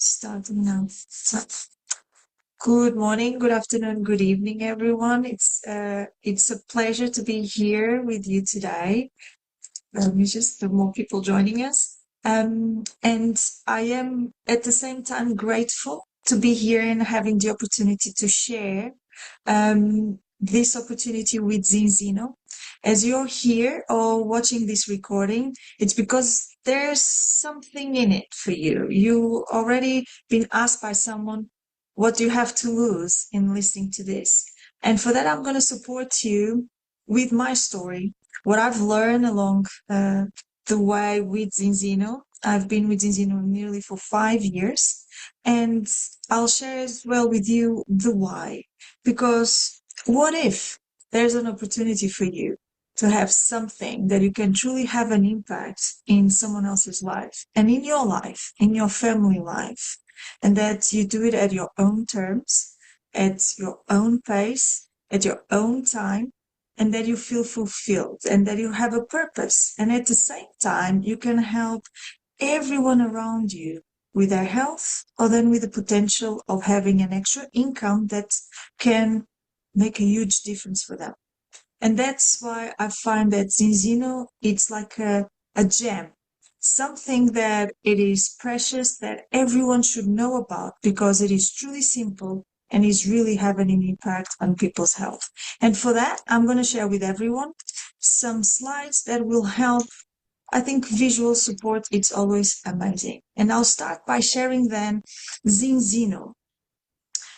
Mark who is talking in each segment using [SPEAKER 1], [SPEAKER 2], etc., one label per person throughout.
[SPEAKER 1] Starting now. So, good morning, good afternoon, good evening, everyone. It's a pleasure to be here with you today. It's just the more people joining us. And I am at the same time grateful to be here and having the opportunity to share this opportunity with Zinzino. As you're here or watching this recording, it's because there's something in it for you. You already been asked by someone, what do you have to lose in listening to this? And for that, I'm going to support you with my story, what I've learned along the way with Zinzino. I've been with Zinzino nearly for 5 years, and I'll share as well with you the why. Because what if there's an opportunity for you to have something that you can truly have an impact in someone else's life and in your life, in your family life, and that you do it at your own terms, at your own pace, at your own time, and that you feel fulfilled and that you have a purpose. And at the same time, you can help everyone around you with their health or then with the potential of having an extra income that can make a huge difference for them. And that's why I find that Zinzino, it's like a gem, something that it is precious that everyone should know about because it is truly simple and is really having an impact on people's health. And for that, I'm going to share with everyone some slides that will help. I think visual support, it's always amazing. And I'll start by sharing then Zinzino.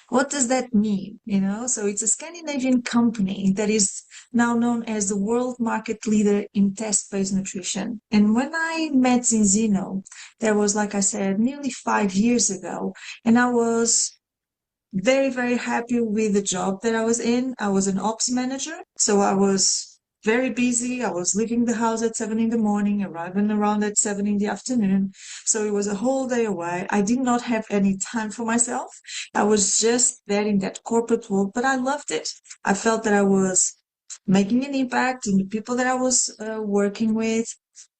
[SPEAKER 1] What does that mean? So it's a Scandinavian company that is now known as the world market leader in test-based nutrition. And when I met Zinzino, that was, like I said, nearly 5 years ago, and I was very, very happy with the job that I was in. I was an ops manager, so I was very busy. I was leaving the house at 7 in the morning, arriving around at 7 in the afternoon. So it was a whole day away. I did not have any time for myself. I was just there in that corporate world, but I loved it. I felt that I was making an impact in the people that I was working with.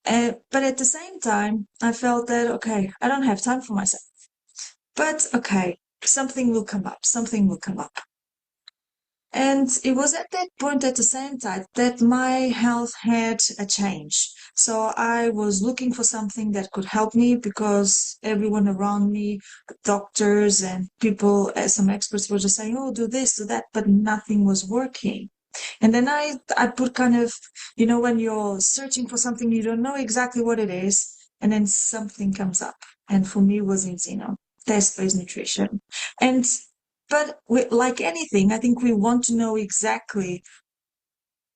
[SPEAKER 1] But at the same time, I felt that, okay, I don't have time for myself. But okay, something will come up, something will come up. And it was at that point at the same time that my health had a change. So I was looking for something that could help me because everyone around me, doctors and people, some experts were just saying, oh, do this, do that, but nothing was working. And then I put kind of, when you're searching for something, you don't know exactly what it is, and then something comes up. And for me, it was Enzino, test-based nutrition. But like anything, I think we want to know exactly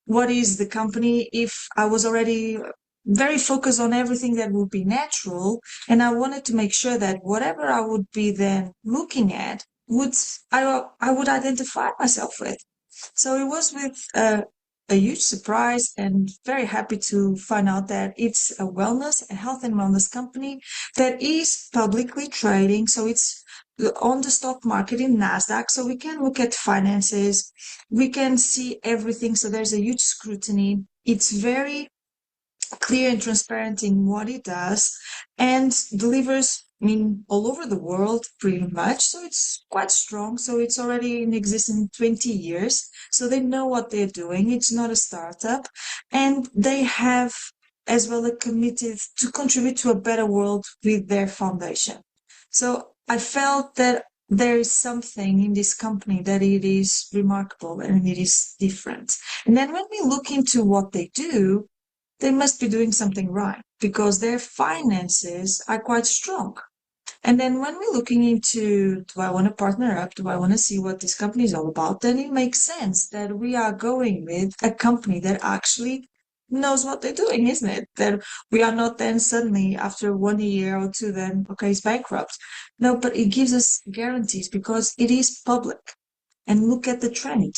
[SPEAKER 1] what is the company. If I was already very focused on everything that would be natural, and I wanted to make sure that whatever I would be then looking at I would identify myself with. So it was with a huge surprise and very happy to find out that it's a health and wellness company that is publicly trading. So it's on the stock market in NASDAQ. So we can look at finances. We can see everything. So there's a huge scrutiny. It's very clear and transparent in what it does and delivers, all over the world pretty much. So it's quite strong. So it's already in existence 20 years. So they know what they're doing. It's not a startup. And they have as well committed to contribute to a better world with their foundation. So I felt that there is something in this company that it is remarkable and it is different. And then when we look into what they do, they must be doing something right because their finances are quite strong. And then when we're looking into, do I want to partner up? Do I want to see what this company is all about? Then it makes sense that we are going with a company that actually knows what they're doing, isn't it? That we are not then suddenly after 1 year or two, then, okay, it's bankrupt. No, but it gives us guarantees because it is public. And look at the trend.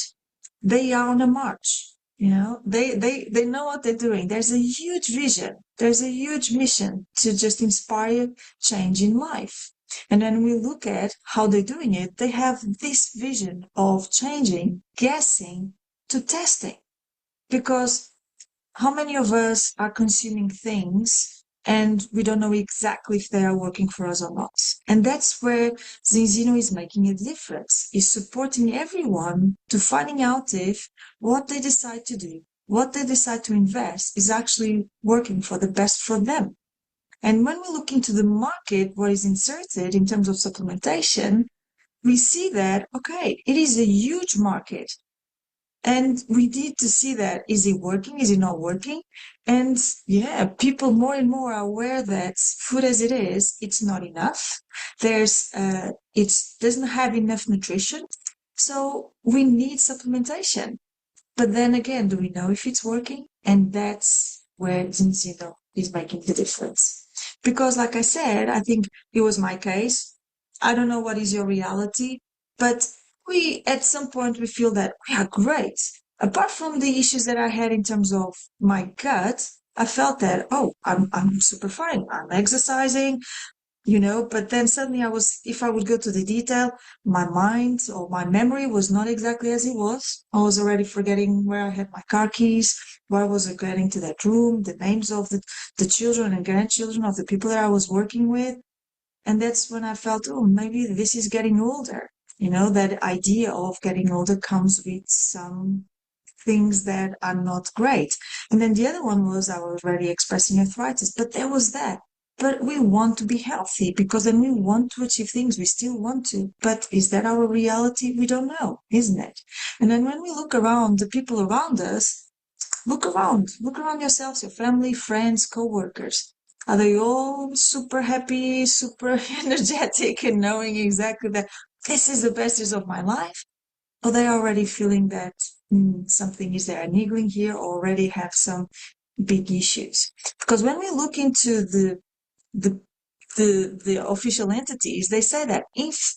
[SPEAKER 1] They are on a march. They know what they're doing. There's a huge vision. There's a huge mission to just inspire change in life. And then we look at how they're doing it. They have this vision of changing, guessing to testing. Because how many of us are consuming things and we don't know exactly if they are working for us or not. And that's where Zinzino is making a difference, is supporting everyone to finding out if what they decide to do, what they decide to invest is actually working for the best for them. And when we look into the market, what is inserted in terms of supplementation, we see that, okay, it is a huge market. And we need to see that, is it working? Is it not working? And yeah, people more and more are aware that food as it is, it's not enough. It doesn't have enough nutrition. So we need supplementation. But then again, do we know if it's working? And that's where Zinzino is making the difference. Because like I said, I think it was my case. I don't know what is your reality, but at some point, we feel that we are great. Apart from the issues that I had in terms of my gut, I felt that, oh, I'm super fine. I'm exercising, but then suddenly if I would go to the detail, my mind or my memory was not exactly as it was. I was already forgetting where I had my car keys, where I was getting to that room, the names of the children and grandchildren of the people that I was working with. And that's when I felt, oh, maybe this is getting older. That idea of getting older comes with some things that are not great. And then the other one was I was already expressing arthritis, but there was that. But we want to be healthy because then we want to achieve things. We still want to. But is that our reality? We don't know, isn't it? And then when we look around, the people around us, look around yourselves, your family, friends, co-workers. Are they all super happy, super energetic and knowing exactly that this is the best years of my life? Or they already feeling that something is there niggling here, or already have some big issues? Because when we look into the official entities, they say that,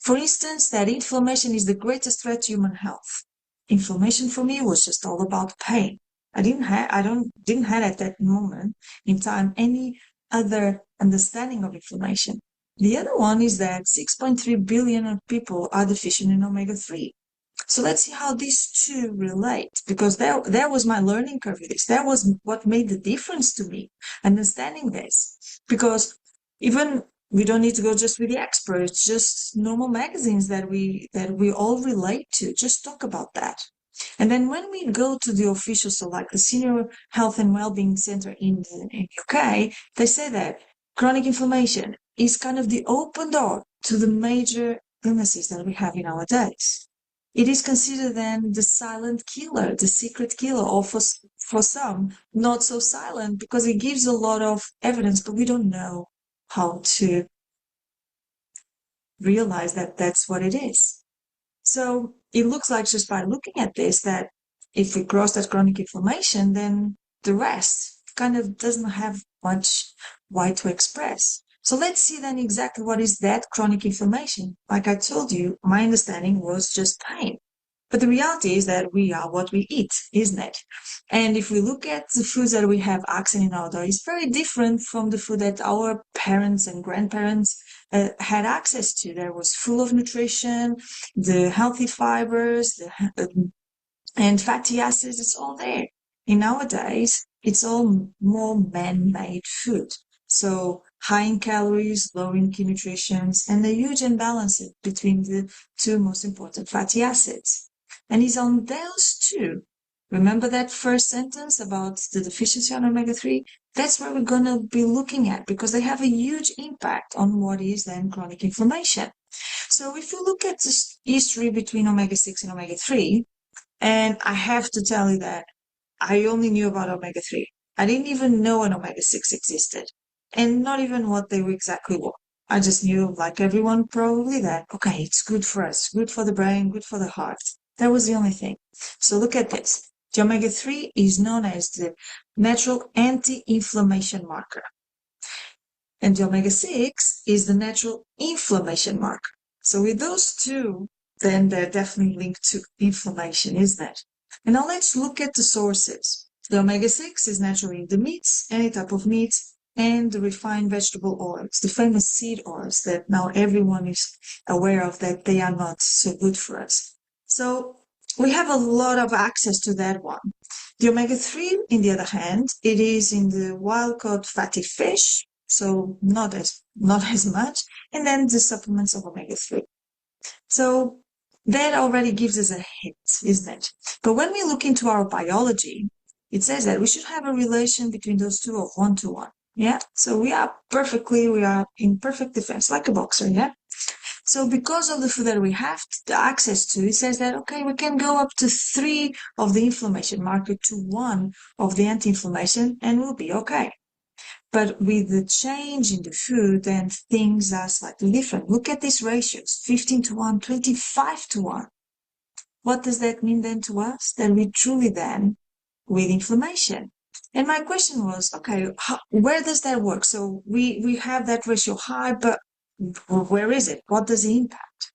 [SPEAKER 1] for instance, that inflammation is the greatest threat to human health. Inflammation for me was just all about pain. I didn't have at that moment in time any other understanding of inflammation. The other one is that 6.3 billion of people are deficient in omega-3. So let's see how these two relate, because there was my learning curve with this. That was what made the difference to me, understanding this. Because even we don't need to go just with the experts, just normal magazines that we all relate to. Just talk about that. And then when we go to the official, so like the Senior Health and Wellbeing Center in UK, they say that chronic inflammation is kind of the open door to the major illnesses that we have in our days. It is considered then the silent killer, the secret killer, or for some, not so silent, because it gives a lot of evidence, but we don't know how to realize that that's what it is. So it looks like just by looking at this that if we cross that chronic inflammation, then the rest kind of doesn't have much why to express. So let's see then exactly what is that chronic inflammation. Like I told you, my understanding was just pain. But the reality is that we are what we eat, isn't it? And if we look at the foods that we have access in our diet, it's very different from the food that our parents and grandparents had access to. There was full of nutrition, the healthy fibers, and fatty acids, it's all there. In nowadays, it's all more man-made food. So high in calories, low in key nutrients, and a huge imbalance between the two most important fatty acids. And it's on those two. Remember that first sentence about the deficiency on omega-3? That's where we're going to be looking at, because they have a huge impact on what is then chronic inflammation. So if you look at the history between omega-6 and omega-3, and I have to tell you that I only knew about omega-3. I didn't even know an omega-6 existed, and not even what they exactly were. I just knew, like everyone probably, that, okay, it's good for us, good for the brain, good for the heart. That was the only thing. So look at this. The omega-3 is known as the natural anti-inflammation marker. And the omega-6 is the natural inflammation marker. So with those two, then they're definitely linked to inflammation, isn't it? And now let's look at the sources. The omega-6 is naturally in the meats, any type of meats, and the refined vegetable oils, the famous seed oils that now everyone is aware of, that they are not so good for us. So we have a lot of access to that one. The omega-3, in the other hand, it is in the wild-caught fatty fish, so not as much, and then the supplements of omega-3. So that already gives us a hint, isn't it? But when we look into our biology, it says that we should have a relation between those two of 1 to 1. Yeah. So we are in perfect defense, like a boxer. Yeah. So because of the food that we have access to, it says that, okay, we can go up to 3 of the inflammation marker to 1 of the anti-inflammation, and we'll be okay. But with the change in the food, then things are slightly different. Look at these ratios, 15 to 1, 25 to 1. What does that mean then to us? That we truly then with inflammation. And my question was, okay, where does that work? So we have that ratio high, but where is it? What does it impact?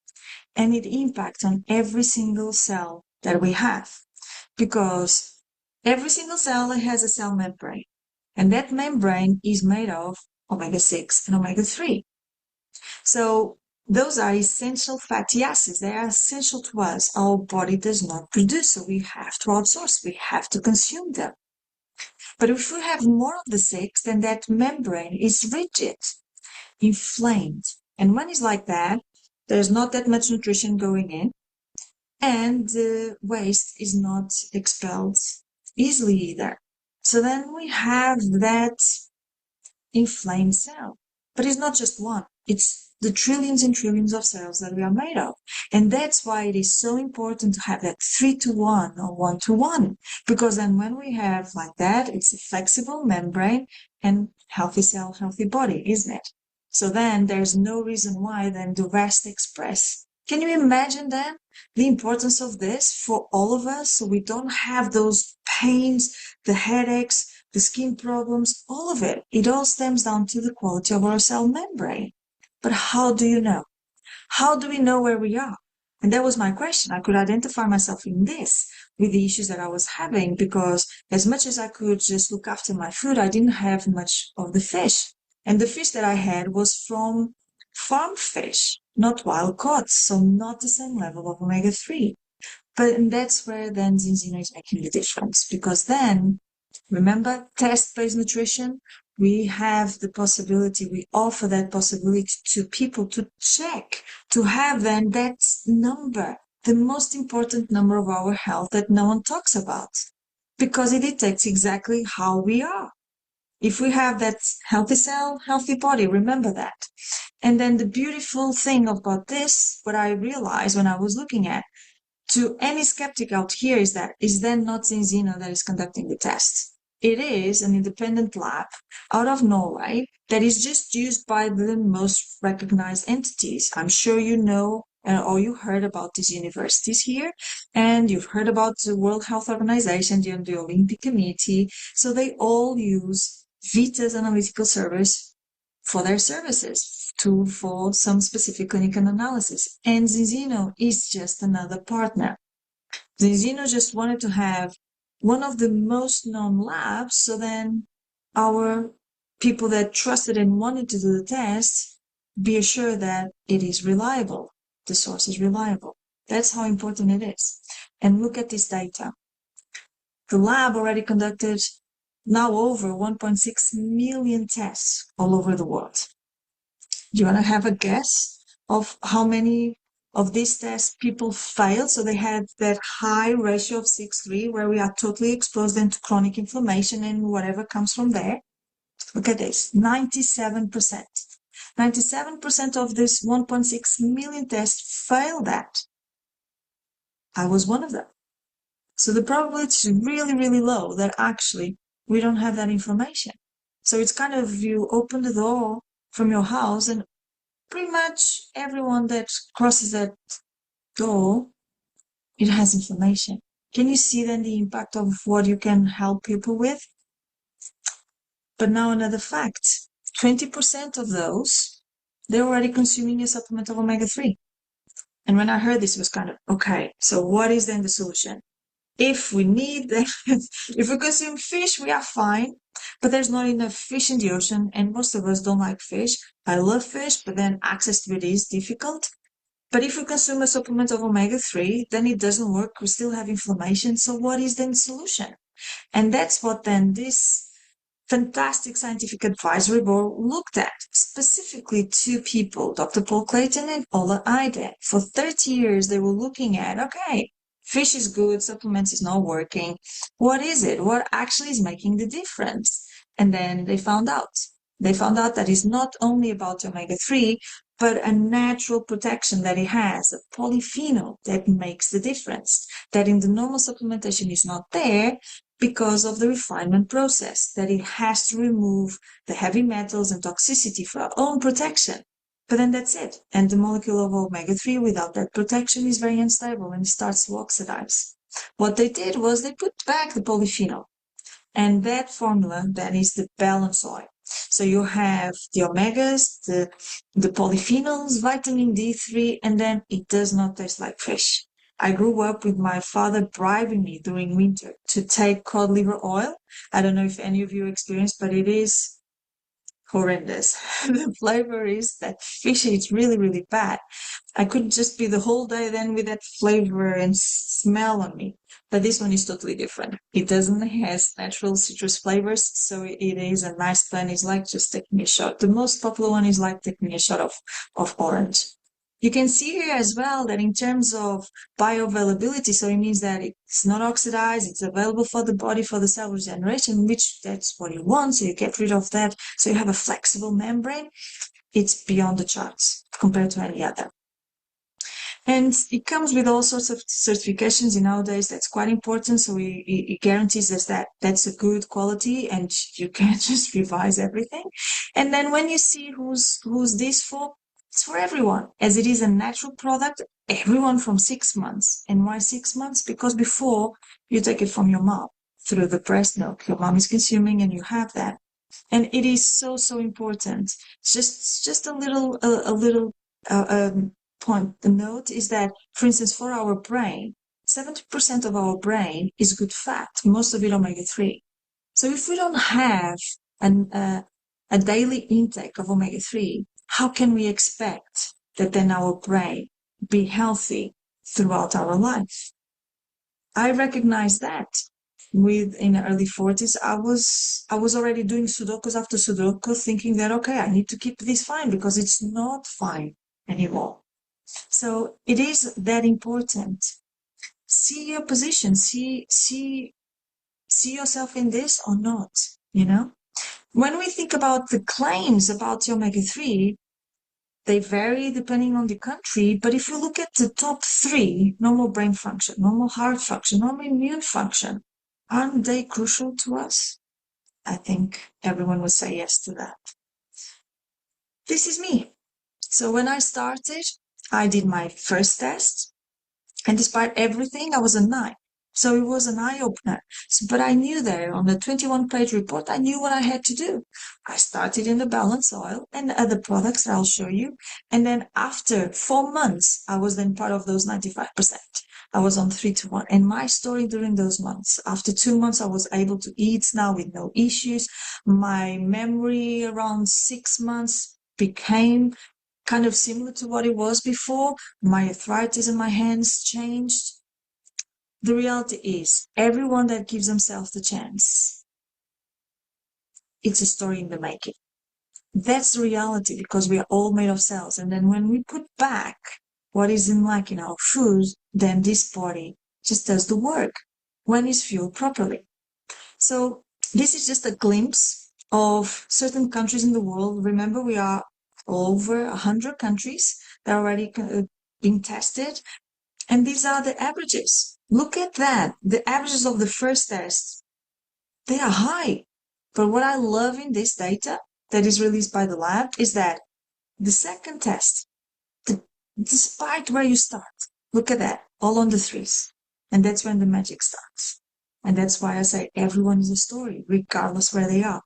[SPEAKER 1] And it impacts on every single cell that we have, because every single cell has a cell membrane, and that membrane is made of omega-6 and omega-3. So those are essential fatty acids. They are essential to us. Our body does not produce, so we have to outsource. We have to consume them. But if we have more of the 6, then that membrane is rigid, inflamed. And when it's like that, there's not that much nutrition going in, and the waste is not expelled easily either. So then we have that inflamed cell. But it's not just one. It's the trillions and trillions of cells that we are made of. And that's why it is so important to have that 3 to 1 or 1 to 1. Because then when we have like that, it's a flexible membrane and healthy cell, healthy body, isn't it? So then there's no reason why then the rest express. Can you imagine then the importance of this for all of us, so we don't have those pains, the headaches, the skin problems, all of it? It all stems down to the quality of our cell membrane. But how do you know? How do we know where we are? And that was my question. I could identify myself in this with the issues that I was having, because as much as I could just look after my food, I didn't have much of the fish. And the fish that I had was from farm fish, not wild caught, so not the same level of omega-3. But that's where then Zinzino is making the difference, because then, remember, test-based nutrition, we have the possibility, we offer that possibility to people to check, to have then that number, the most important number of our health that no one talks about, because it detects exactly how we are. If we have that healthy cell, healthy body, remember that. And then the beautiful thing about this, what I realized when I was looking at, to any skeptic out here, is then not Zinzino that is conducting the tests. It is an independent lab out of Norway that is just used by the most recognized entities. I'm sure you know or you heard about these universities here, and you've heard about the World Health Organization and the Olympic Committee. So they all use Vita's analytical service for their services for some specific clinical analysis. And Zinzino is just another partner. Zinzino just wanted to have one of the most known labs, so then our people that trusted and wanted to do the test be assured that it is reliable, the source is reliable. That's how important it is. And look at this data. The lab already conducted now over 1.6 million tests all over the world. Do you want to have a guess of how many of these tests people failed? So they had that high ratio of 6:3, where we are totally exposed then to chronic inflammation and whatever comes from there. Look at this, 97%. 97% of this 1.6 million tests failed that. I was one of them. So the probability is really, really low that actually we don't have that information. So it's kind of, you open the door from your house and pretty much everyone that crosses that door, it has inflammation. Can you see then the impact of what you can help people with? But now another fact, 20% of those, they're already consuming a supplement of omega-3. And when I heard this, it was kind of, okay, so what is then the solution? If we need, if we consume fish, we are fine, but there's not enough fish in the ocean, and most of us don't like fish. I love fish, but then access to it is difficult. But if we consume a supplement of omega-3, then it doesn't work. We still have inflammation. So what is then the solution? And that's what then this fantastic scientific advisory board looked at specifically two people, Dr. Paul Clayton and Ola Iden. For 30 years, they were looking at, okay, fish is good, supplements is not working. What is it? What actually is making the difference? And then they found out. They found out that it's not only about omega-3, but a natural protection that it has, a polyphenol that makes the difference, that in the normal supplementation is not there because of the refinement process, that it has to remove the heavy metals and toxicity for our own protection. But then that's it. And the molecule of omega-3 without that protection is very unstable and starts to oxidize. What they did was they put back the polyphenol. And that formula, that is the balance oil. So you have the omegas, the polyphenols, vitamin D3, and then it does not taste like fish. I grew up with my father bribing me during winter to take cod liver oil. I don't know if any of you experienced, but it is horrendous. The flavor is that fishy. It's really, really bad. I could just be the whole day then with that flavor and smell on me. But this one is totally different. It doesn't has natural citrus flavors, so it is a nice blend. It's like just taking a shot. The most popular one is like taking a shot of orange. You can see here as well that in terms of bioavailability, so it means that it's not oxidized, it's available for the body for the cell regeneration, which that's what you want, so you get rid of that. So you have a flexible membrane. It's beyond the charts compared to any other. And it comes with all sorts of certifications. In nowadays, that's quite important. So it guarantees us that that's a good quality and you can't just revise everything. And then when you see who's this for, it's for everyone. As it is a natural product, everyone from 6 months. And why 6 months? Because before you take it from your mom through the breast milk, your mom is consuming and you have that. And it is so, so important. Just a little point. The note is that, for instance, for our brain, 70% of our brain is good fat, most of it omega-3. So if we don't have a daily intake of omega-3, how can we expect that then our brain be healthy throughout our life? I recognize that. In the early 40s, I was already doing Sudokus after Sudoku, thinking that, okay, I need to keep this fine because it's not fine anymore. So it is that important. See your position, see yourself in this or not, you know? When we think about the claims about the omega-3, they vary depending on the country, but if you look at the top 3, normal brain function, normal heart function, normal immune function, aren't they crucial to us? I think everyone would say yes to that. This is me. So when I started, I did my first test, and despite everything, I was a 9. So it was an eye-opener. But I knew there on the 21-page report, I knew what I had to do. I started in the balance oil and the other products that I'll show you. And then after 4 months, I was then part of those 95%. I was on 3-1. And my story during those months, after 2 months, I was able to eat now with no issues. My memory around 6 months became kind of similar to what it was before. My arthritis in my hands changed. The reality is, everyone that gives themselves the chance, it's a story in the making. That's the reality because we are all made of cells. And then when we put back what is in lack in our food, then this body just does the work when it's fueled properly. So this is just a glimpse of certain countries in the world. Remember, we are over 100 countries that are already being tested. And these are the averages. Look at that. The averages of the first test, they are high. But what I love in this data that is released by the lab is that the second test, despite where you start, look at that, all on the 3s. And that's when the magic starts. And that's why I say everyone is a story, regardless where they are.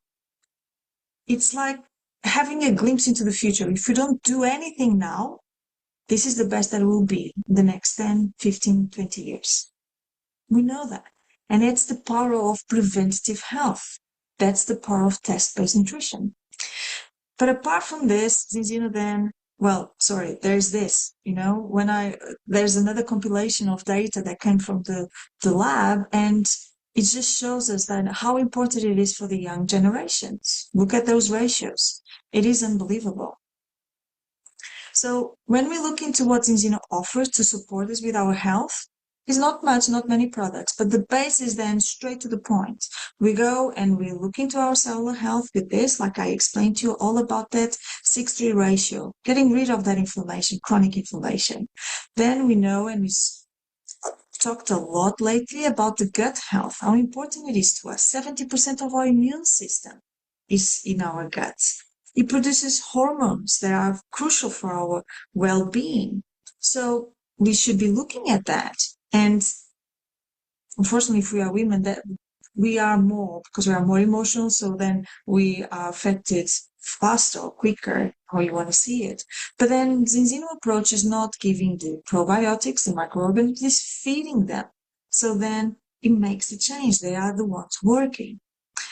[SPEAKER 1] It's like having a glimpse into the future. If you don't do anything now, this is the best that it will be in the next 10, 15, 20 years. We know that. And it's the power of preventative health. That's the power of test-based nutrition. But apart from this, then, there's this, there's another compilation of data that came from the lab, and it just shows us that how important it is for the young generations. Look at those ratios. It is unbelievable. So when we look into what Zinzino offers to support us with our health, it's not much, not many products, but the base is then straight to the point. We go and we look into our cellular health with this, like I explained to you all about that 6:3 ratio, getting rid of that inflammation, chronic inflammation. Then we know, and we talked a lot lately about the gut health, how important it is to us. 70% of our immune system is in our guts. It produces hormones that are crucial for our well-being. So we should be looking at that. And unfortunately, if we are women, that we are more, because we are more emotional, so then we are affected faster or quicker, how you want to see it. But then Zinzino approach is not giving the probiotics, the microorganisms, it is feeding them. So then it makes a change. They are the ones working.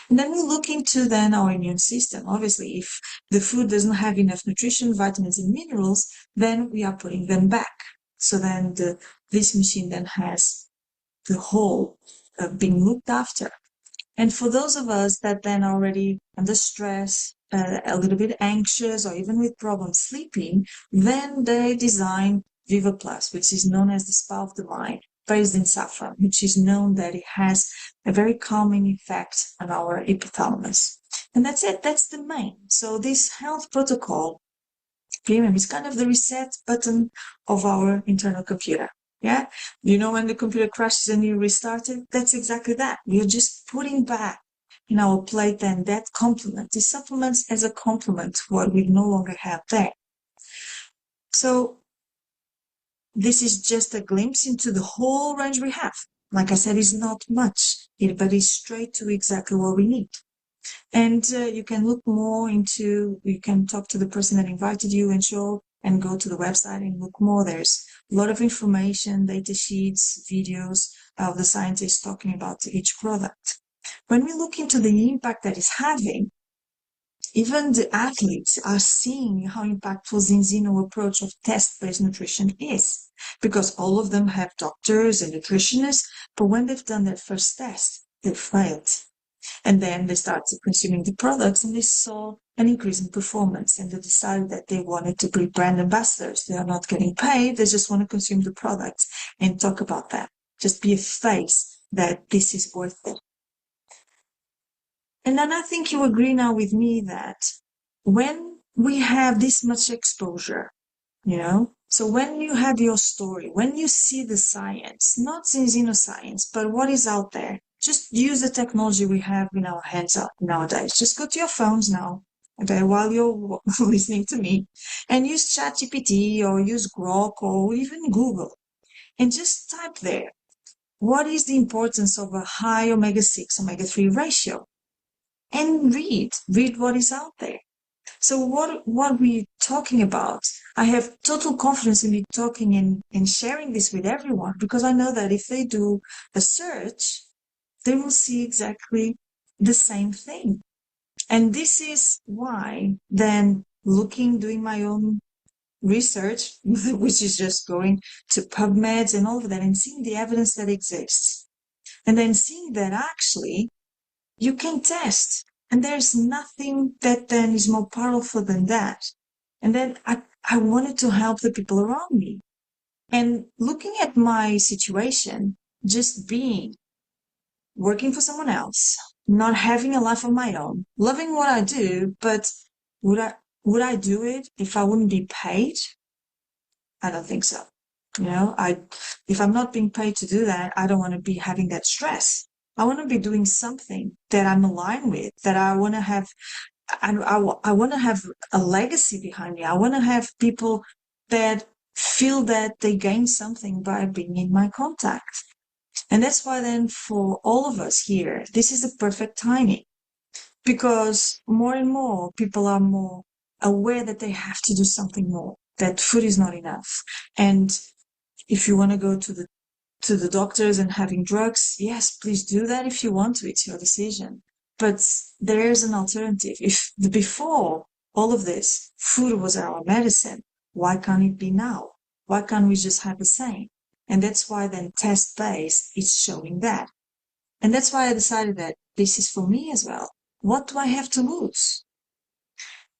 [SPEAKER 1] And then we look into then our immune system. Obviously, if the food doesn't have enough nutrition, vitamins and minerals, then we are putting them back. So then this machine then has the whole being looked after. And for those of us that then already under stress, a little bit anxious, or even with problems sleeping, then they design Viva Plus, which is known as the spa of the mind, based in saffron, which is known that it has a very calming effect on our hypothalamus. And that's it. That's the main. So this health protocol premium is kind of the reset button of our internal computer. Yeah. You know, when the computer crashes and you restart it, that's exactly that. We're just putting back in our plate then that complement, the supplements as a complement to what we no longer have there. So this is just a glimpse into the whole range we have. Like I said, it's not much, but it's straight to exactly what we need. And you can look more into, you can talk to the person that invited you and show and go to the website and look more. There's a lot of information, data sheets, videos of the scientists talking about each product. When we look into the impact that it's having, even the athletes are seeing how impactful Zinzino approach of test-based nutrition is, because all of them have doctors and nutritionists, but when they've done their first test, they failed. And then they started consuming the products and they saw an increase in performance, and they decided that they wanted to be brand ambassadors. They are not getting paid. They just want to consume the products and talk about that. Just be a face that this is worth it. And then I think you agree now with me that when we have this much exposure, you know, so when you have your story, when you see the science, not Zinzino science, but what is out there, just use the technology we have in our hands nowadays. Just go to your phones now, okay, while you're listening to me, and use ChatGPT or use Grok or even Google, and just type there, what is the importance of a high omega-6, omega-3 ratio? And read what is out there. So what we're talking about, I have total confidence in me talking and sharing this with everyone, because I know that if they do a search, they will see exactly the same thing. And this is why then doing my own research, which is just going to PubMeds and all of that and seeing the evidence that exists. And then seeing that actually you can test. And there's nothing that then is more powerful than that. And then I wanted to help the people around me. And looking at my situation, just working for someone else, not having a life of my own, loving what I do, but would I do it if I wouldn't be paid? I don't think so. You know, if I'm not being paid to do that, I don't want to be having that stress. I want to be doing something that I'm aligned with, that I want to have. I want to have a legacy behind me. I want to have people that feel that they gain something by being in my contact. And that's why then for all of us here, this is the perfect timing, because more and more people are more aware that they have to do something more, that food is not enough. And if you want to go to the doctors and having drugs, yes, please do that if you want to. It's your decision. But there is an alternative. If before all of this, food was our medicine, why can't it be now? Why can't we just have the same? And that's why then test-based is showing that. And that's why I decided that this is for me as well. What do I have to lose?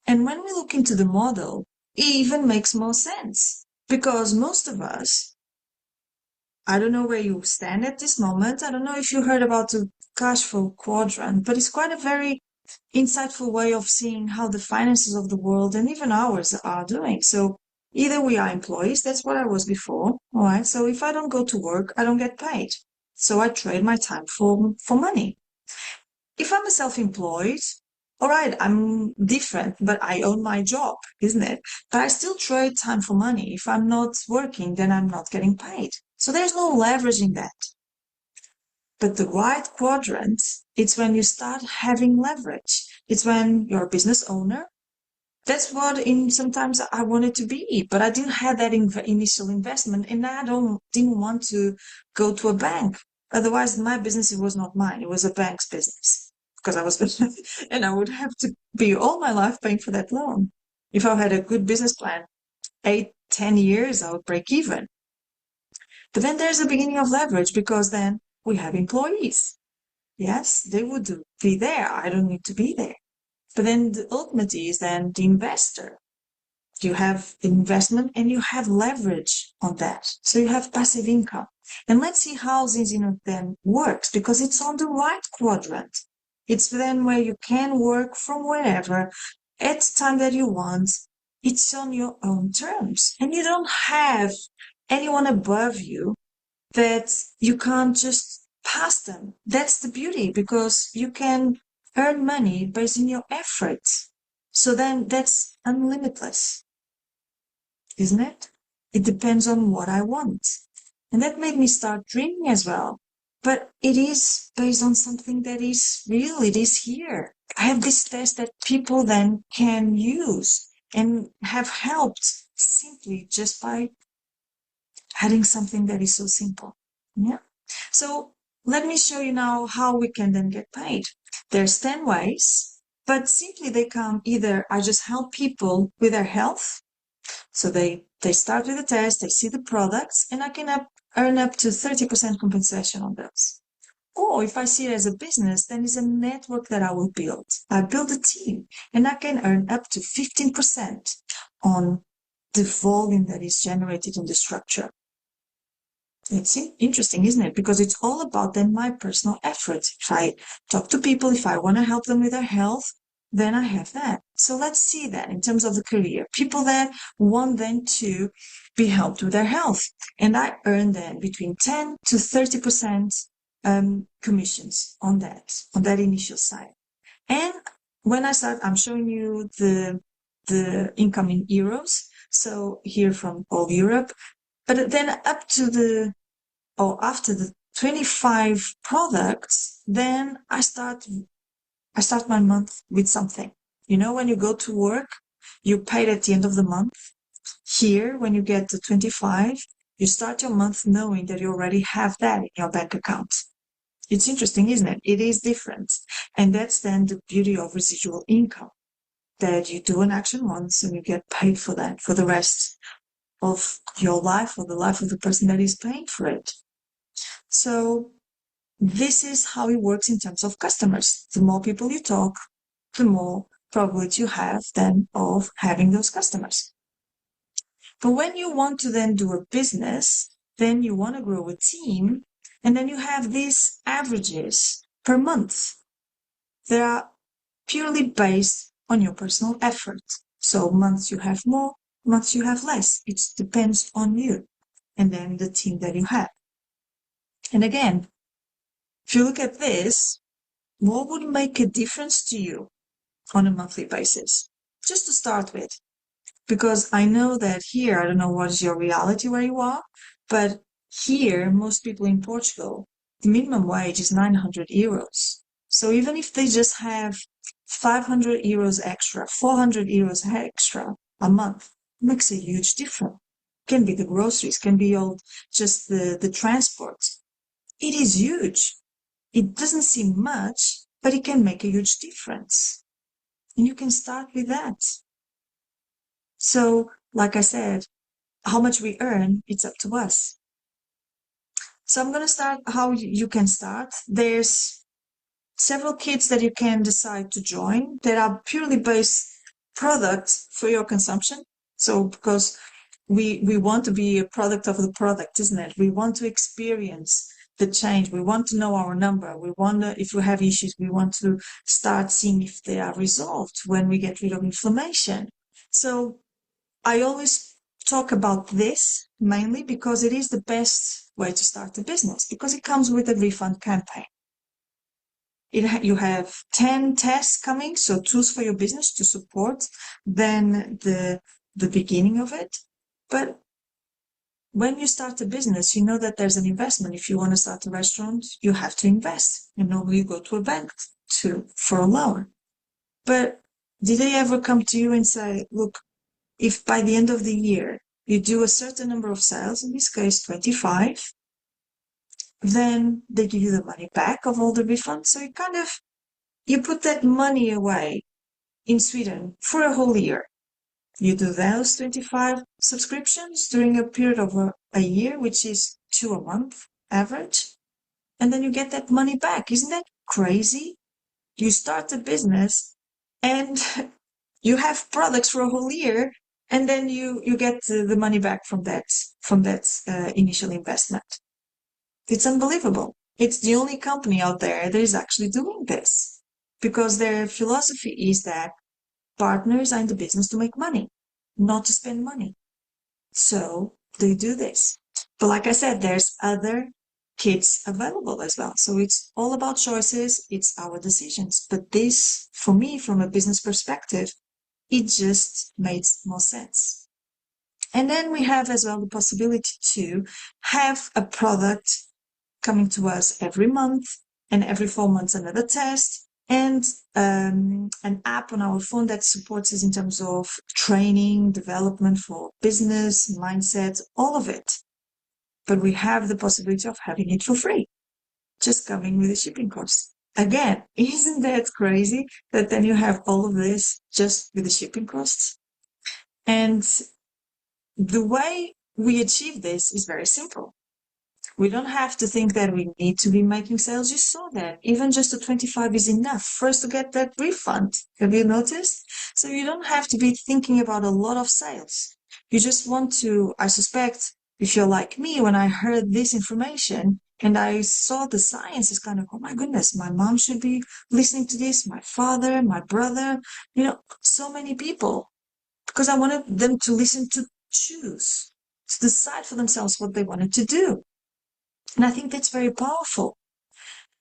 [SPEAKER 1] And when we look into the model, it even makes more sense because most of us, I don't know where you stand at this moment. I don't know if you heard about the cash flow quadrant, but it's quite a very insightful way of seeing how the finances of the world and even ours are doing. So either we are employees, that's what I was before. All right. So if I don't go to work, I don't get paid. So I trade my time for money. If I'm a self-employed, all right, I'm different, but I own my job, isn't it? But I still trade time for money. If I'm not working, then I'm not getting paid. So there's no leveraging that. But the right quadrant, it's when you start having leverage. It's when you're a business owner. That's what sometimes I wanted to be, but I didn't have that initial investment, and I didn't want to go to a bank. Otherwise, my business, it was not mine; it was a bank's business because I was, and I would have to be all my life paying for that loan. If I had a good business plan, 8, 10 years, I would break even. But then there's a beginning of leverage because then we have employees. Yes, they would be there. I don't need to be there. But then the ultimate is then the investor. You have investment and you have leverage on that. So you have passive income. And let's see how Zinzino then works because it's on the right quadrant. It's then where you can work from wherever at the time that you want. It's on your own terms. And you don't have anyone above you that you can't just pass them. That's the beauty because you can earn money based on your efforts. So then that's unlimitless, isn't it? It depends on what I want. And that made me start dreaming as well. But it is based on something that is real. It is here. I have this test that people then can use and have helped simply just by adding something that is so simple. Yeah. So let me show you now how we can then get paid. There's 10 ways, but simply they come either I just help people with their health. So they start with the test, they see the products, and I can earn up to 30% compensation on those. Or if I see it as a business, then it's a network that I will build. I build a team and I can earn up to 15% on the volume that is generated in the structure. It's interesting, isn't it? Because it's all about then my personal effort. If I talk to people, if I want to help them with their health, then I have that. So let's see that in terms of the career. People that want then to be helped with their health. And I earn then between 10 to 30% commissions on that initial side. And when I start, I'm showing you the income in euros. So here from all Europe, but then up to after the 25 products, then I start my month with something. You know, when you go to work, you paid at the end of the month. Here, when you get to 25, you start your month knowing that you already have that in your bank account. It's interesting, isn't it? It is different. And that's then the beauty of residual income, that you do an action once and you get paid for that for the rest of your life or the life of the person that is paying for it. So this is how it works in terms of customers. The more people you talk, the more probability you have then of having those customers. But when you want to then do a business, then you want to grow a team, and then you have these averages per month. They are purely based on your personal effort. So months you have more, months you have less. It depends on you and then the team that you have. And again, if you look at this, what would make a difference to you on a monthly basis? Just to start with, because I know that here, I don't know what is your reality where you are, but here, most people in Portugal, the minimum wage is 900 euros. So even if they just have 500 euros extra, 400 euros extra a month, it makes a huge difference. Can be the groceries, can be all just the transport. It is huge. It doesn't seem much, but it can make a huge difference. And you can start with that. So, like I said, how much we earn, it's up to us. So I'm going to start how you can start. There's several kits that you can decide to join that are purely based products for your consumption. So because we want to be a product of the product, isn't it? We want to experience the change. We want to know our number. We wonder if we have issues. We want to start seeing if they are resolved when we get rid of inflammation. So I always talk about this mainly because it is the best way to start a business, because it comes with a refund campaign. You have 10 tests coming, so tools for your business to support then the beginning of it. But when you start a business, you know that there's an investment. If you want to start a restaurant, you have to invest. You normally you go to a bank for a loan. But did they ever come to you and say, look, if by the end of the year you do a certain number of sales, in this case 25, then they give you the money back of all the refunds. So you put that money away in Sweden for a whole year. You do those 25 subscriptions during a period of a year, which is 2 a month average, and then you get that money back. Isn't that crazy? You start a business and you have products for a whole year, and then you get the money back from that initial investment. It's unbelievable. It's the only company out there that is actually doing this, because their philosophy is that partners are in the business to make money, not to spend money. So they do this. But like I said, there's other kits available as well. So it's all about choices. It's our decisions. But this, for me, from a business perspective, it just makes more sense. And then we have as well the possibility to have a product coming to us every month, and every 4 months another test, and an app on our phone that supports us in terms of training, development for business, mindset, all of it. But we have the possibility of having it for free, just coming with a shipping cost. Again, isn't that crazy that then you have all of this just with the shipping costs? And the way we achieve this is very simple. We don't have to think that we need to be making sales. You saw that. Even just a 25 is enough for us to get that refund. Have you noticed? So you don't have to be thinking about a lot of sales. You just want to, I suspect, if you're like me, when I heard this information and I saw the science, it's kind of, oh my goodness, my mom should be listening to this, my father, my brother, so many people, because I wanted them to listen, to choose, to decide for themselves what they wanted to do. And I think that's very powerful.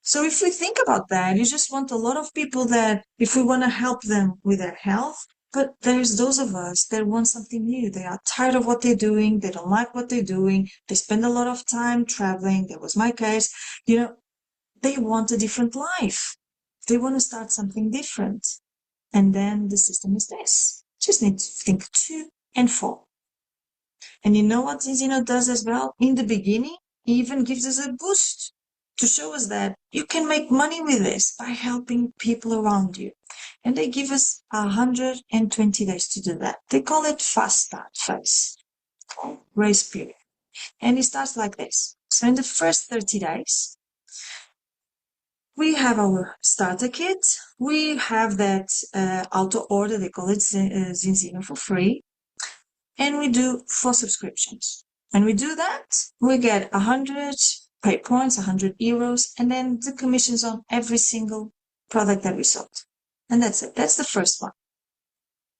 [SPEAKER 1] So if we think about that, you just want a lot of people that, if we want to help them with their health, but there's those of us that want something new. They are tired of what they're doing. They don't like what they're doing. They spend a lot of time traveling. That was my case. They want a different life. They want to start something different. And then the system is this. Just need to think 2 and 4. And you know what Zinzino does as well? In the beginning, he even gives us a boost to show us that you can make money with this by helping people around you. And they give us 120 days to do that. They call it fast start phase, grace period. And it starts like this. So in the first 30 days, we have our starter kit. We have that auto order. They call it Zinzino for free. And we do 4 subscriptions. And we do that, we get 100 pay points, 100 euros, and then the commissions on every single product that we sold. And that's it. That's the first one.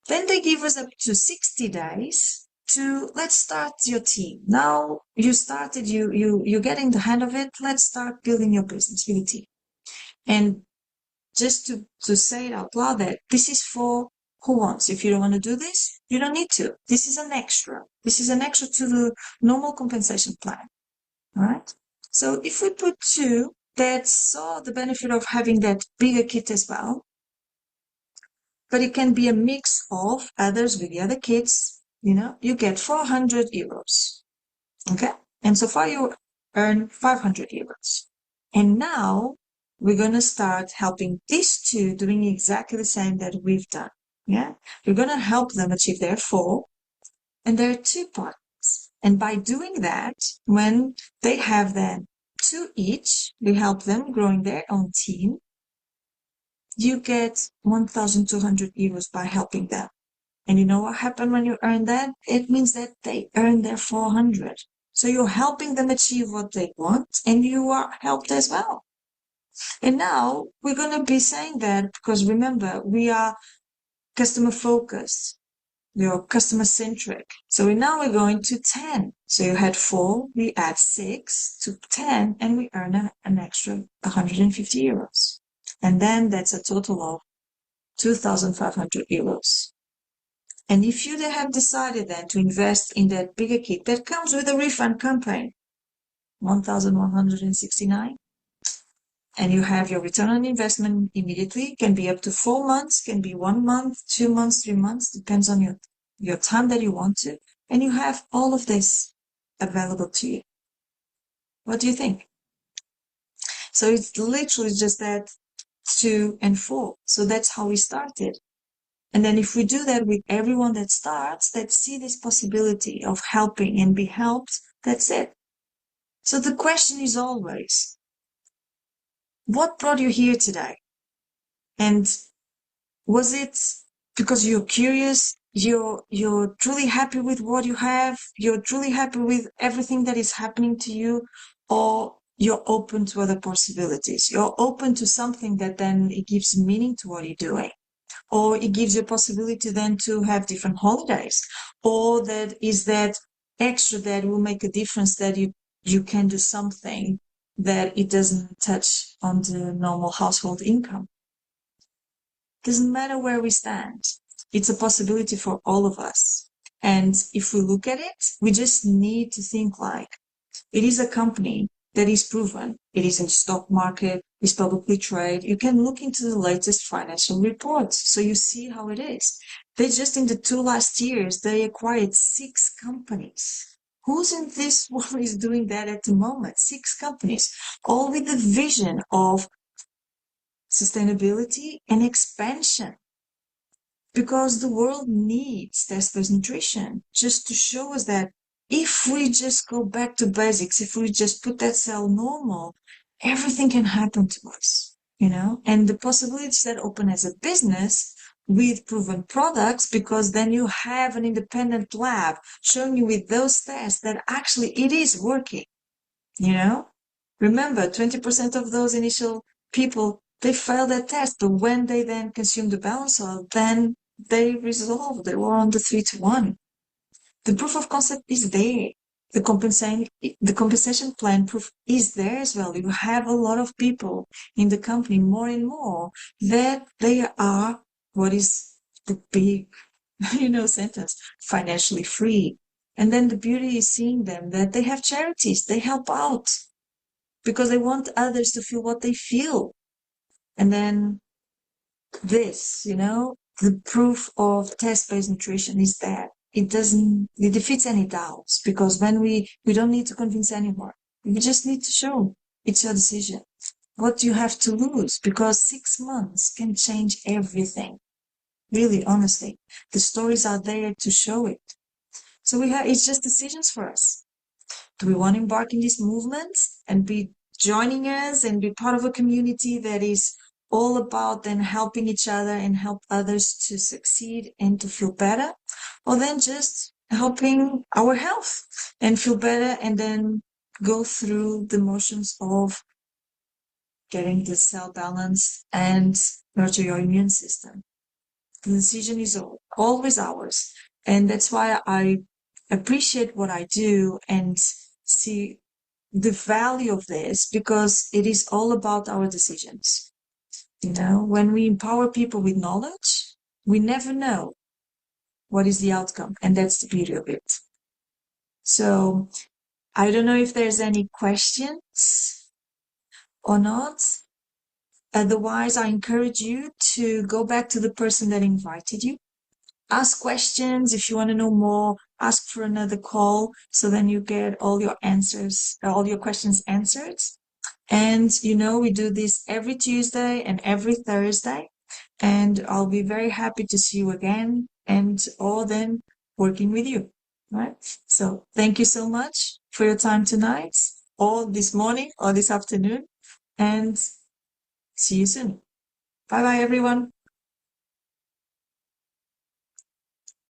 [SPEAKER 1] Then they give us up to 60 days to, let's start your team. Now you started, you're getting the hang of it. Let's start building your business with a team. And just to say it out loud, that this is for who wants. If you don't want to do this, you don't need to. This is an extra. This is an extra to the normal compensation plan. All right? So if we put 2 that saw the benefit of having that bigger kit as well, but it can be a mix of others with the other kits, you get 400 euros. Okay? And so far you earn 500 euros. And now we're going to start helping these 2 doing exactly the same that we've done. Yeah, we're going to help them achieve their 4, and there are 2 partners. And by doing that, when they have then 2 each, we help them growing their own team. You get 1,200 euros by helping them. And you know what happened when you earn that? It means that they earn their 400. So you're helping them achieve what they want, and you are helped as well. And now we're going to be saying that because remember, we are customer focused. You're customer centric. So now we're going to 10. So you had 4, we add 6 to 10, and we earn an extra 150 euros. And then that's a total of 2,500 euros. And if you have decided then to invest in that bigger kit that comes with a refund campaign, 1,169, and you have your return on investment immediately, can be up to 4 months, can be 1 month, 2 months, 3 months, depends on your time that you want to. And you have all of this available to you. What do you think? So it's literally just that 2 and 4. So that's how we started. And then if we do that with everyone that starts, that see this possibility of helping and be helped, that's it. So the question is always, what brought you here today? And was it because you're curious, you're truly happy with what you have, you're truly happy with everything that is happening to you, or you're open to other possibilities? You're open to something that then it gives meaning to what you're doing. Or it gives you a possibility then to have different holidays, or that is that extra that will make a difference, that you can do something that it doesn't touch on the normal household income. Doesn't matter where we stand. It's a possibility for all of us. And if we look at it, we just need to think like it is a company that is proven. It is in the stock market, is publicly traded. You can look into the latest financial reports, so you see how it is. They just in the 2 last years, they acquired 6 companies. Who's in this world is doing that at the moment? 6 companies, all with the vision of sustainability and expansion. Because the world needs test-based nutrition just to show us that if we just go back to basics, if we just put that cell normal, everything can happen to us, and the possibilities that open as a business with proven products, because then you have an independent lab showing you with those tests that actually it is working, Remember, 20% of those initial people, they failed that test, but when they then consumed the balance oil, then they resolved. They were on the 3-to-1. The proof of concept is there. The compensation plan proof is there as well. You have a lot of people in the company, more and more, that they are, what is the big, sentence, financially free. And then the beauty is seeing them that they have charities, they help out because they want others to feel what they feel. And then this, the proof of test-based nutrition is that it defeats any doubts, because when we don't need to convince anyone. We just need to show it's your decision. What do you have to lose? Because 6 months can change everything. Really, honestly, the stories are there to show it. So it's just decisions for us. Do we want to embark in this movement and be joining us and be part of a community that is all about then helping each other and help others to succeed and to feel better? Or then just helping our health and feel better and then go through the motions of getting the cell balance and nurture your immune system? The decision is always ours. And that's why I appreciate what I do and see the value of this, because it is all about our decisions. When we empower people with knowledge, we never know what is the outcome, and that's the beauty of it. So I don't know if there's any questions or not. Otherwise, I encourage you to go back to the person that invited you. Ask questions. If you want to know more, ask for another call, so then you get all your questions answered. And, we do this every Tuesday and every Thursday. And I'll be very happy to see you again or then working with you. Right? So thank you so much for your time tonight. or this morning or this afternoon, and see you soon. Bye bye, everyone.